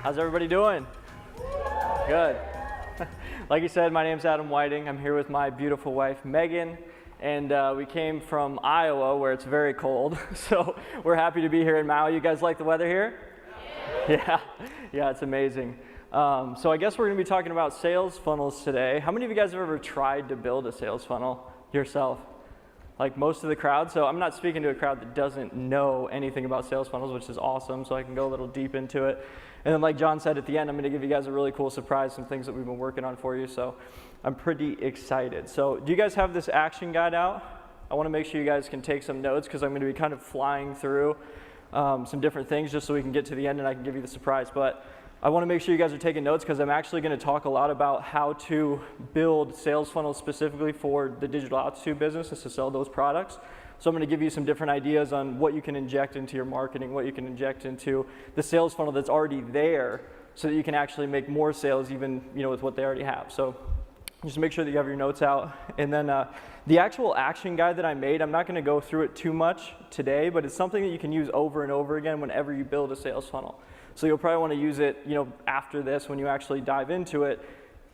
How's everybody doing? Good. Like you said, my name's Adam Whiting. I'm here with my beautiful wife, Megan, and we came from Iowa where it's very cold, so we're happy to be here in Maui. You guys like the weather here? Yeah, it's amazing. So I guess we're going to be talking about sales funnels today. How many of you guys have ever tried to build a sales funnel yourself? Like most of the crowd. So I'm not speaking to a crowd that doesn't know anything about sales funnels, which is awesome, so I can go a little deep into it. And then like John said at the end, I'm going to give you guys a really cool surprise, some things that we've been working on for you, so I'm pretty excited. So do you guys have this action guide out? I want to make sure you guys can take some notes because I'm going to be kind of flying through some different things just so we can get to the end and I can give you the surprise. But I want to make sure you guys are taking notes because I'm actually going to talk a lot about how to build sales funnels specifically for the digital altitude business is to sell those products. So I'm going to give you some different ideas on what you can inject into your marketing, what you can inject into the sales funnel that's already there so that you can actually make more sales even with what they already have. So just make sure that you have your notes out. And then the actual action guide that I made, I'm not going to go through it too much today, but it's something that you can use over and over again whenever you build a sales funnel. So you'll probably want to use it, after this when you actually dive into it.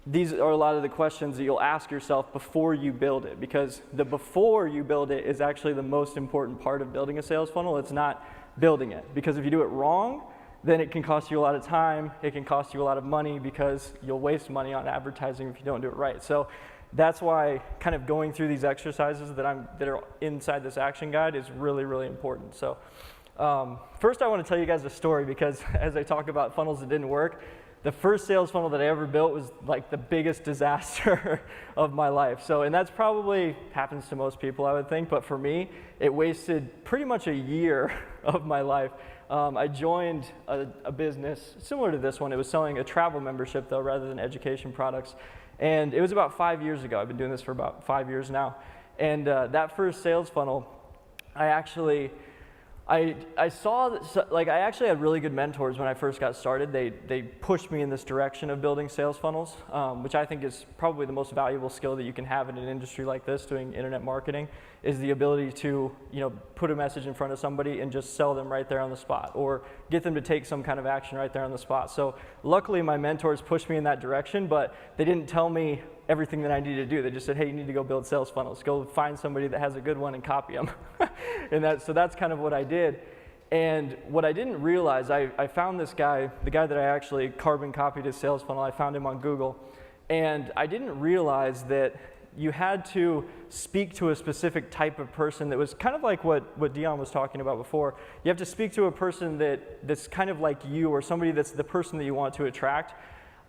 These are a lot of the questions that you'll ask yourself before you build it, because the before you build it is actually the most important part of building a sales funnel. It's not building it, because if you do it wrong, then it can cost you a lot of time, it can cost you a lot of money because you'll waste money on advertising if you don't do it right. So that's why kind of going through these exercises that are inside this action guide is really, really important. So first I want to tell you guys a story because as I talk about funnels that didn't work, the first sales funnel that I ever built was like the biggest disaster of my life. So, and that's probably happens to most people, I would think, but for me, it wasted pretty much a year of my life. I joined a business similar to this one. It was selling a travel membership though, rather than education products. And it was about 5 years ago. I've been doing this for about 5 years now. And that first sales funnel, I actually saw that, like, I actually had really good mentors when I first got started. They pushed me in this direction of building sales funnels, which I think is probably the most valuable skill that you can have in an industry like this, doing internet marketing, is the ability to, put a message in front of somebody and just sell them right there on the spot, or get them to take some kind of action right there on the spot. So luckily my mentors pushed me in that direction, but they didn't tell me everything that I needed to do. They just said, hey, you need to go build sales funnels. Go find somebody that has a good one and copy them. So that's kind of what I did. And what I didn't realize, I found this guy, the guy that I actually carbon copied his sales funnel, I found him on Google. And I didn't realize that you had to speak to a specific type of person that was kind of like what Dion was talking about before. You have to speak to a person that's kind of like you, or somebody that's the person that you want to attract.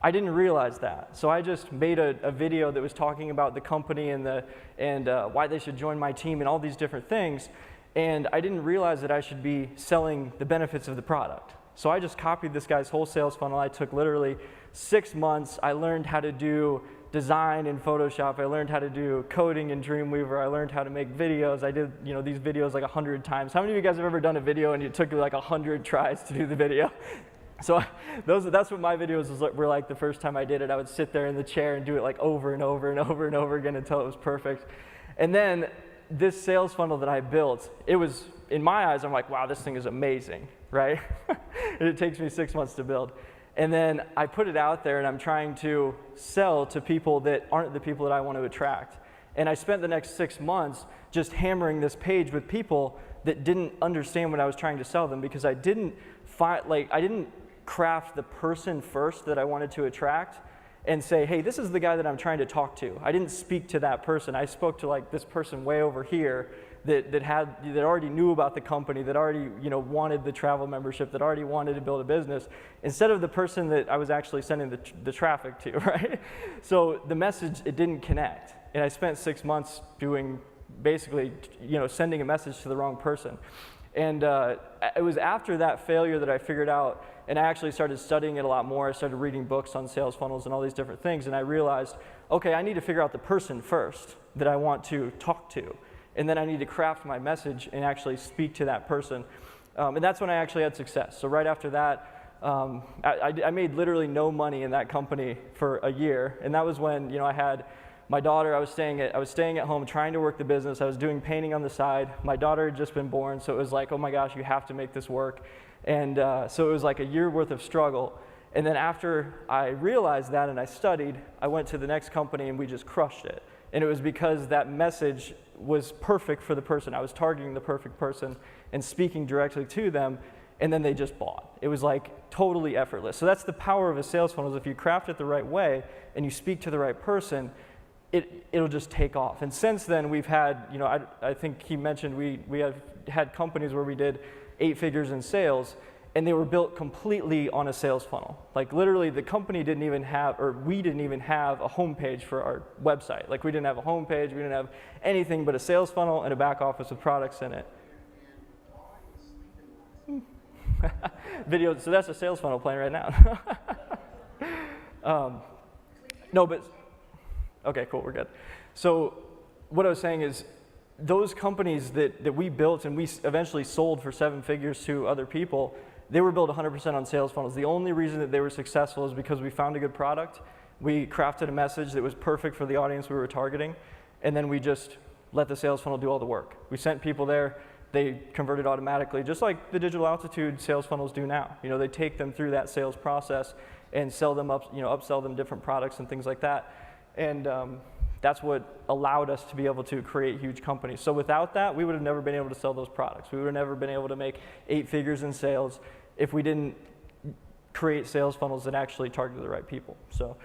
I didn't realize that, so I just made a video that was talking about the company and why they should join my team and all these different things, and I didn't realize that I should be selling the benefits of the product. So I just copied this guy's whole sales funnel. I took literally 6 months. I learned how to do design in Photoshop. I learned how to do coding in Dreamweaver. I learned how to make videos. I did these videos like 100 times. How many of you guys have ever done a video and it took like 100 tries to do the video? So that's what my videos were like the first time I did it. I would sit there in the chair and do it like over and over and over and over again until it was perfect. And then this sales funnel that I built, it was, in my eyes, I'm like, wow, this thing is amazing, right? And it takes me 6 months to build. And then I put it out there and I'm trying to sell to people that aren't the people that I want to attract. And I spent the next 6 months just hammering this page with people that didn't understand what I was trying to sell them, because I didn't craft the person first that I wanted to attract and say, hey, this is the guy that I'm trying to talk to. I didn't speak to that person. I spoke to like this person way over here that already knew about the company, that already wanted the travel membership, that already wanted to build a business, instead of the person that I was actually sending the traffic to, right? So the message, it didn't connect. And I spent 6 months doing basically sending a message to the wrong person. And it was after that failure that I figured out, and I actually started studying it a lot more. I started reading books on sales funnels and all these different things, and I realized, okay, I need to figure out the person first that I want to talk to, and then I need to craft my message and actually speak to that person. And that's when I actually had success. So right after that, I made literally no money in that company for a year, and that was when I had my daughter. I was staying at home trying to work the business. I was doing painting on the side. My daughter had just been born, so it was like, oh my gosh, you have to make this work. And so it was like a year worth of struggle. And then after I realized that and I studied, I went to the next company and we just crushed it. And it was because that message was perfect for the person. I was targeting the perfect person and speaking directly to them, and then they just bought. It was like totally effortless. So that's the power of a sales funnel, is if you craft it the right way and you speak to the right person, it'll just take off. And since then we've had, I think he mentioned we have had companies where we did 8 figures in sales, and they were built completely on a sales funnel. Like literally the company didn't even have, or we didn't even have a homepage for our website. Like we didn't have a homepage, we didn't have anything but a sales funnel and a back office with products in it. Video, so that's a sales funnel playing right now. No, but, okay, cool, we're good. So what I was saying is, those companies that we built and we eventually sold for 7 figures to other people, they were built 100% on sales funnels. The only reason that they were successful is because we found a good product, we crafted a message that was perfect for the audience we were targeting, and then we just let the sales funnel do all the work. We sent people there, they converted automatically, just like the Digital Altitude sales funnels do now. They take them through that sales process and sell them up, upsell them different products and things like that. And that's what allowed us to be able to create huge companies. So without that, we would have never been able to sell those products. We would have never been able to make 8 figures in sales if we didn't create sales funnels that actually target the right people. So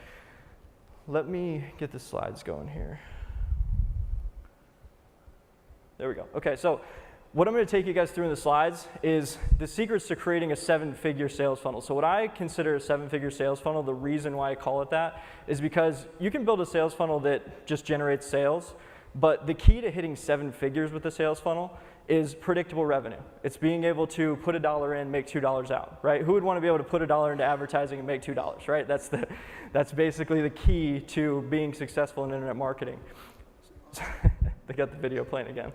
let me get the slides going here. There we go. Okay, so what I'm going to take you guys through in the slides is the secrets to creating a 7-figure sales funnel. So what I consider a 7-figure sales funnel, the reason why I call it that, is because you can build a sales funnel that just generates sales, but the key to hitting 7 figures with a sales funnel is predictable revenue. It's being able to put $1 in, make $2 out, right? Who would want to be able to put $1 into advertising and make $2, right? That's basically the key to being successful in internet marketing. They got the video playing again.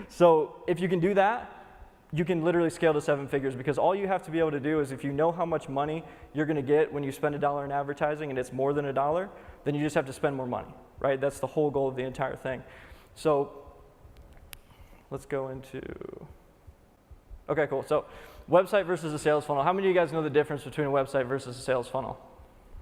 So if you can do that, you can literally scale to 7 figures, because all you have to be able to do is, if you know how much money you're going to get when you spend $1 in advertising and it's more than $1, then you just have to spend more money, right? That's the whole goal of the entire thing. So let's go into, okay, cool. So website versus a sales funnel. How many of you guys know the difference between a website versus a sales funnel,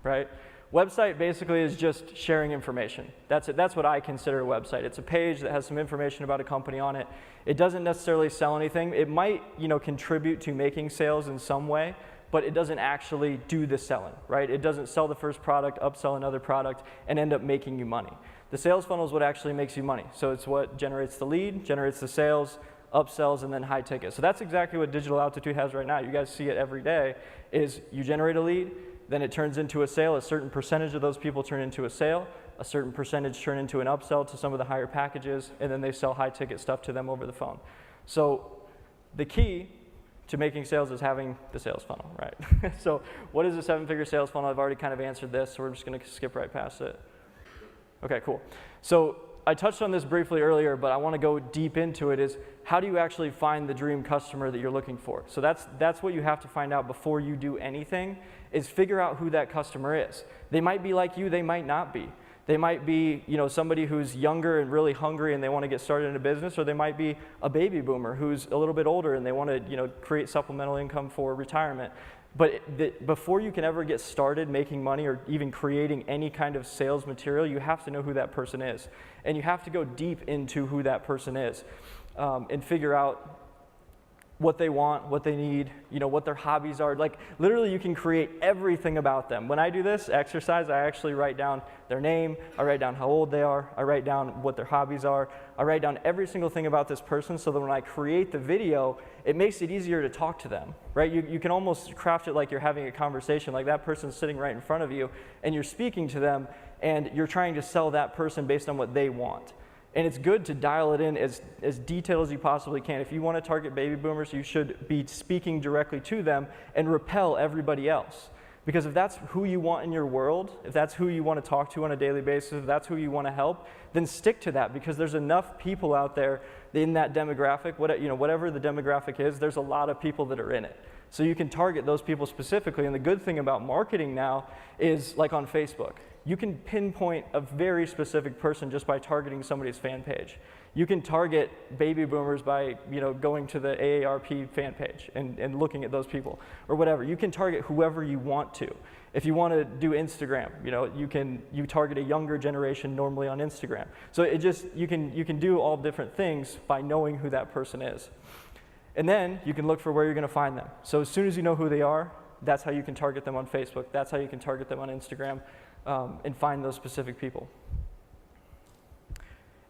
right? Website basically is just sharing information. That's it. That's what I consider a website. It's a page that has some information about a company on it. It doesn't necessarily sell anything. It might, contribute to making sales in some way, but it doesn't actually do the selling, right? It doesn't sell the first product, upsell another product, and end up making you money. The sales funnel is what actually makes you money. So it's what generates the lead, generates the sales, upsells, and then high ticket. So that's exactly what Digital Altitude has right now. You guys see it every day, is you generate a lead, then it turns into a sale. A certain percentage of those people turn into a sale. A certain percentage turn into an upsell to some of the higher packages, and then they sell high ticket stuff to them over the phone. So the key to making sales is having the sales funnel, right? So what is a 7-figure sales funnel? I've already kind of answered this, so we're just going to skip right past it. Okay, cool. So I touched on this briefly earlier, but I want to go deep into it, is how do you actually find the dream customer that you're looking for? So that's what you have to find out before you do anything, is figure out who that customer is. They might be like you, they might not be. They might be, somebody who's younger and really hungry and they want to get started in a business, or they might be a baby boomer who's a little bit older and they want to, create supplemental income for retirement. But before you can ever get started making money or even creating any kind of sales material, you have to know who that person is. And you have to go deep into who that person is, and figure out what they want, what they need, what their hobbies are. Like literally you can create everything about them. When I do this exercise, I actually write down their name, I write down how old they are, I write down what their hobbies are, I write down every single thing about this person, so that when I create the video, it makes it easier to talk to them, right? You can almost craft it like you're having a conversation, like that person's sitting right in front of you and you're speaking to them and you're trying to sell that person based on what they want. And it's good to dial it in as detailed as you possibly can. If you want to target baby boomers, you should be speaking directly to them and repel everybody else. Because if that's who you want in your world, if that's who you want to talk to on a daily basis, if that's who you want to help, then stick to that, because there's enough people out there in that demographic, whatever the demographic is, there's a lot of people that are in it. So you can target those people specifically. And the good thing about marketing now is, like on Facebook, you can pinpoint a very specific person just by targeting somebody's fan page. You can target baby boomers by going to the AARP fan page and looking at those people or whatever. You can target whoever you want to. If you want to do Instagram, you target a younger generation normally on Instagram. So you can do all different things by knowing who that person is. And then you can look for where you're going to find them. So as soon as you know who they are, that's how you can target them on Facebook. That's how you can target them on Instagram. And find those specific people.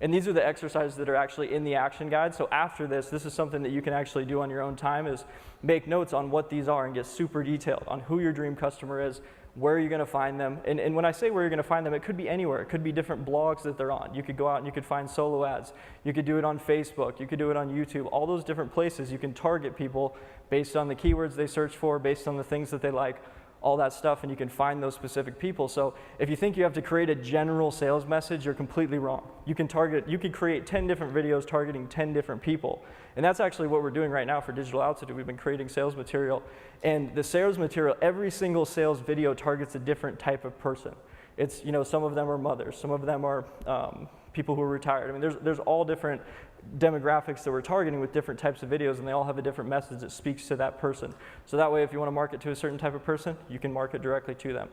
And these are the exercises that are actually in the action guide. So after this is something that you can actually do on your own time, is make notes on what these are and get super detailed on who your dream customer is, where you're going to find them. And when I say where you're going to find them, it could be anywhere. It could be different blogs that they're on. You could go out and you could find solo ads. You could do it on Facebook. You could do it on YouTube. All those different places you can target people based on the keywords they search for, based on the things that they like, all that stuff, and you can find those specific people. So if you think you have to create a general sales message, you're completely wrong. You can create 10 different videos targeting 10 different people. And that's actually what we're doing right now for Digital Altitude. We've been creating sales material. And the sales material, every single sales video targets a different type of person. It's, some of them are mothers, some of them are people who are retired. I mean, there's all different demographics that we're targeting with different types of videos, and they all have a different message that speaks to that person. So that way, if you want to market to a certain type of person, you can market directly to them.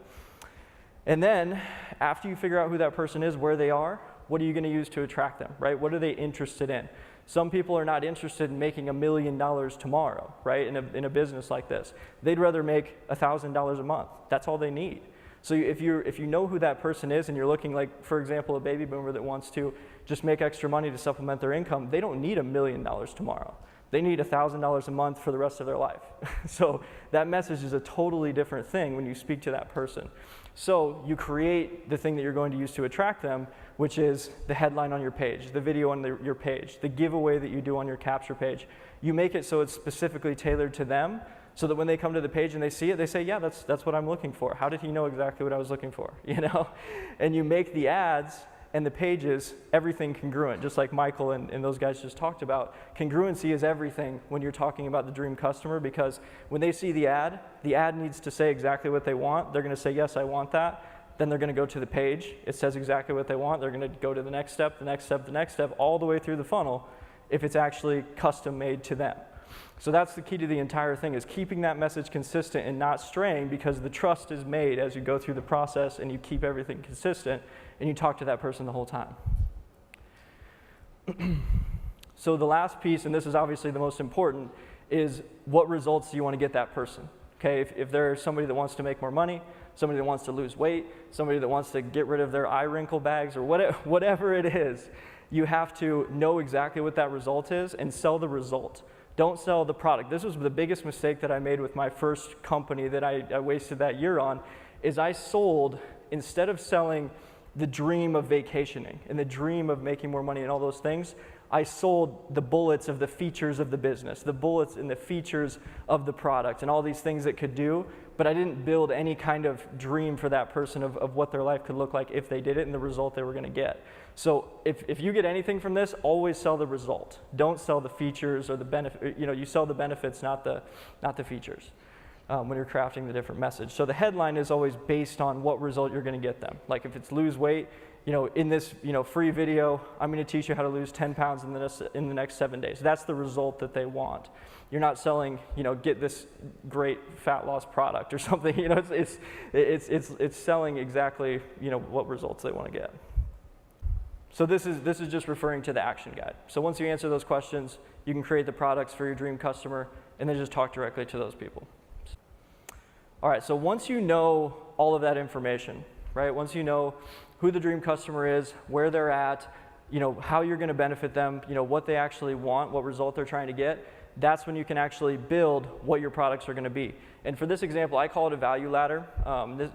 And then, after you figure out who that person is, where they are, what are you going to use to attract them, right? What are they interested in? Some people are not interested in making $1 million tomorrow, right, in a business like this. They'd rather make $1,000 a month. That's all they need. So if you know who that person is and you're looking, like, for example, a baby boomer that wants to just make extra money to supplement their income, they don't need $1 million tomorrow. They need $1,000 a month for the rest of their life. So that message is a totally different thing when you speak to that person. So you create the thing that you're going to use to attract them, which is the headline on your page, the video on your page, the giveaway that you do on your capture page. You make it so it's specifically tailored to them, so that when they come to the page and they see it, they say, yeah, that's what I'm looking for. How did he know exactly what I was looking for? And you make the ads and the pages everything congruent, just like Michael and those guys just talked about. Congruency is everything when you're talking about the dream customer, because when they see the ad needs to say exactly what they want. They're going to say, yes, I want that. Then they're going to go to the page. It says exactly what they want. They're going to go to the next step, the next step, the next step, all the way through the funnel if it's actually custom made to them. So that's the key to the entire thing, is keeping that message consistent and not straying, because the trust is made as you go through the process and you keep everything consistent and you talk to that person the whole time. So the last piece, and this is obviously the most important, is what results do you want to get that person? Okay, if there's somebody that wants to make more money, somebody that wants to lose weight, somebody that wants to get rid of their eye wrinkle bags, or whatever it is, you have to know exactly what that result is and sell the result. Don't sell the product. This was the biggest mistake that I made with my first company that I wasted that year on, is I sold, instead of selling the dream of vacationing and the dream of making more money and all those things, I sold the bullets of the features of the business, the bullets and the features of the product and all these things it could do, but I didn't build any kind of dream for that person of what their life could look like if they did it and the result they were going to get. So if you get anything from this, always sell the result. Don't sell the features or the benefit. You sell the benefits, not the features, when you're crafting the different message. So the headline is always based on what result you're going to get them. Like if it's lose weight, in this free video, I'm going to teach you how to lose 10 pounds in the next 7 days. That's the result that they want. You're not selling, get this great fat loss product or something. It's selling exactly what results they want to get. So this is just referring to the action guide. So once you answer those questions, you can create the products for your dream customer and then just talk directly to those people. All right, so once you know all of that information, right? Once you know who the dream customer is, where they're at, how you're going to benefit them, what they actually want, what result they're trying to get, that's when you can actually build what your products are going to be. And for this example, I call it a value ladder.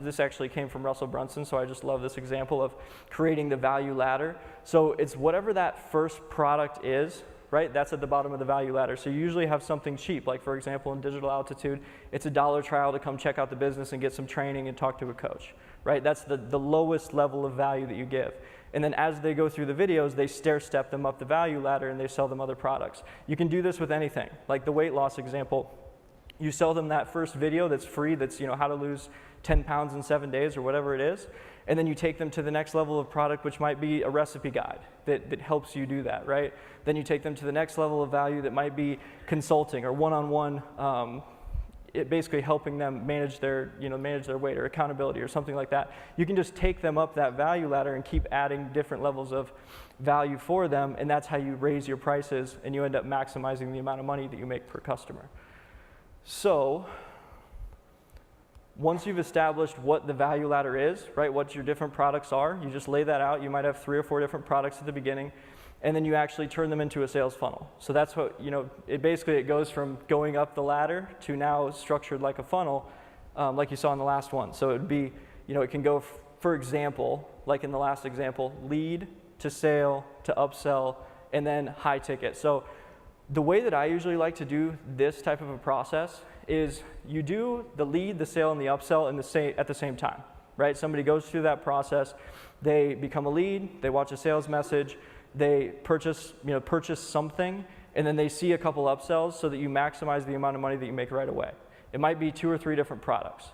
This actually came from Russell Brunson, so I just love this example of creating the value ladder. So it's whatever that first product is, right? That's at the bottom of the value ladder. So you usually have something cheap, like for example in Digital Altitude, it's $1 trial to come check out the business and get some training and talk to a coach, right? That's the lowest level of value that you give. And then as they go through the videos, they stair-step them up the value ladder and they sell them other products. You can do this with anything. Like the weight loss example, You sell them that first video that's free, that's how to lose 10 pounds in 7 days or whatever it is, and then you take them to the next level of product, which might be a recipe guide that helps you do that, right? Then you take them to the next level of value that might be consulting or one-on-one, it basically helping them manage their weight or accountability or something like that. You can just take them up that value ladder and keep adding different levels of value for them, and that's how you raise your prices and you end up maximizing the amount of money that you make per customer. So once you've established what the value ladder is, right, what your different products are, you just lay that out. You might have 3 or 4 different products at the beginning, and then you actually turn them into a sales funnel. So that's what, it goes from going up the ladder to now structured like a funnel, like you saw in the last one. So it would be, it can go, for example, like in the last example, lead to sale to upsell, and then high ticket. So the way that I usually like to do this type of a process is you do the lead, the sale, and the upsell at the same time, right? Somebody goes through that process, they become a lead, they watch a sales message, they purchase something, and then they see a couple upsells so that you maximize the amount of money that you make right away. It might be 2 or 3 different products.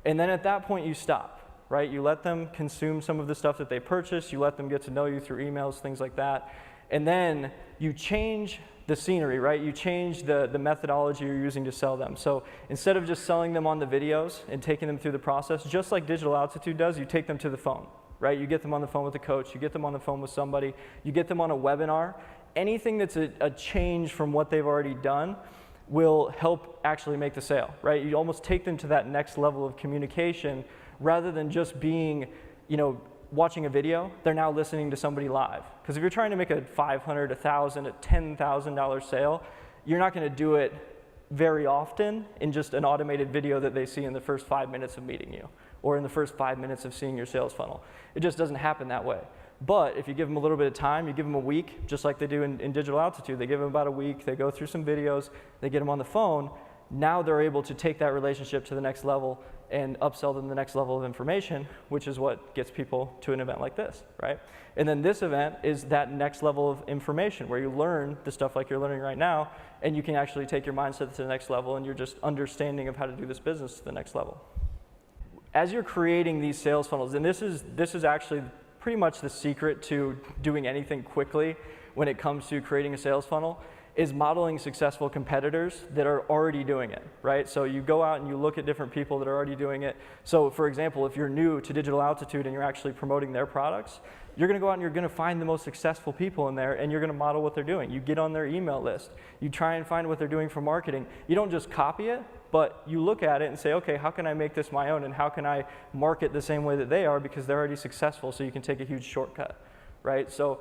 And then at that point you stop, right? You let them consume some of the stuff that they purchase, you let them get to know you through emails, things like that, and then you change the scenery, right? You change the methodology you're using to sell them. So instead of just selling them on the videos and taking them through the process, just like Digital Altitude does, you take them to the phone, right? You get them on the phone with a coach, you get them on the phone with somebody, you get them on a webinar. Anything that's a change from what they've already done will help actually make the sale, right? You almost take them to that next level of communication rather than just being, watching a video, they're now listening to somebody live. Because if you're trying to make a $500, $1,000, a $10,000 sale, you're not going to do it very often in just an automated video that they see in the first 5 minutes of meeting you or in the first 5 minutes of seeing your sales funnel. It just doesn't happen that way. But if you give them a little bit of time, you give them a week, just like they do in Digital Altitude. They give them about a week, they go through some videos, they get them on the phone. Now they're able to take that relationship to the next level and upsell them the next level of information, which is what gets people to an event like this, right? And then this event is that next level of information where you learn the stuff like you're learning right now, and you can actually take your mindset to the next level, and you're just understanding of how to do this business to the next level. As you're creating these sales funnels, and this is actually pretty much the secret to doing anything quickly when it comes to creating a sales funnel, is modeling successful competitors that are already doing it, right? So you go out and you look at different people that are already doing it. So for example, if you're new to Digital Altitude and you're actually promoting their products, you're gonna go out and you're gonna find the most successful people in there and you're gonna model what they're doing. You get on their email list. You try and find what they're doing for marketing. You don't just copy it, but you look at it and say, okay, how can I make this my own and how can I market the same way that they are because they're already successful, so you can take a huge shortcut, right? So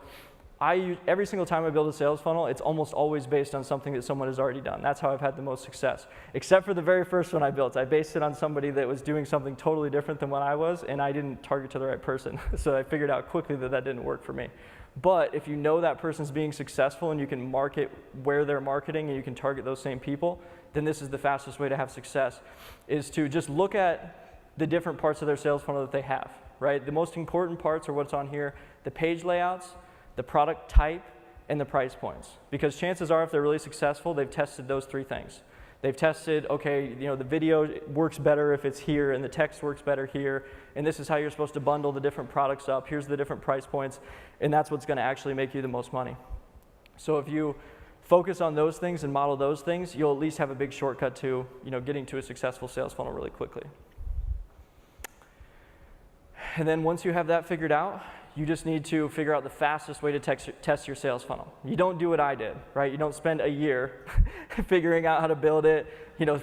every single time I build a sales funnel, it's almost always based on something that someone has already done. That's how I've had the most success. Except for the very first one I built. I based it on somebody that was doing something totally different than what I was, and I didn't target to the right person. So I figured out quickly that didn't work for me. But if you know that person's being successful and you can market where they're marketing and you can target those same people, then this is the fastest way to have success, is to just look at the different parts of their sales funnel that they have, right? The most important parts are what's on here: the page layouts, the product type, and the price points. Because chances are, if they're really successful, they've tested those 3 things. They've tested, okay, the video works better if it's here, and the text works better here, and this is how you're supposed to bundle the different products up. Here's the different price points, and that's what's gonna actually make you the most money. So if you focus on those things and model those things, you'll at least have a big shortcut to getting to a successful sales funnel really quickly. And then once you have that figured out, you just need to figure out the fastest way to test your sales funnel. You don't do what I did, right? You don't spend a year figuring out how to build it,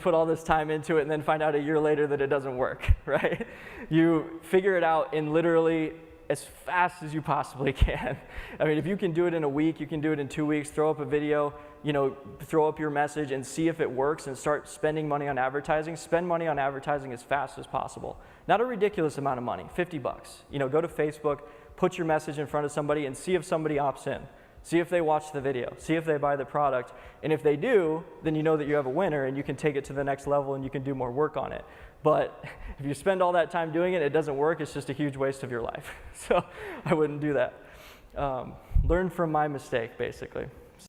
put all this time into it and then find out a year later that it doesn't work, right? You figure it out in literally as fast as you possibly can. I mean, if you can do it in a week, you can do it in 2 weeks. Throw up a video, throw up your message and see if it works and start spending money on advertising. Spend money on advertising as fast as possible. Not a ridiculous amount of money, $50. Go to Facebook, put your message in front of somebody and see if somebody opts in. See if they watch the video. See if they buy the product. And if they do, then you know that you have a winner and you can take it to the next level and you can do more work on it. But if you spend all that time doing it, it doesn't work, it's just a huge waste of your life. So I wouldn't do that. Learn from my mistake, basically.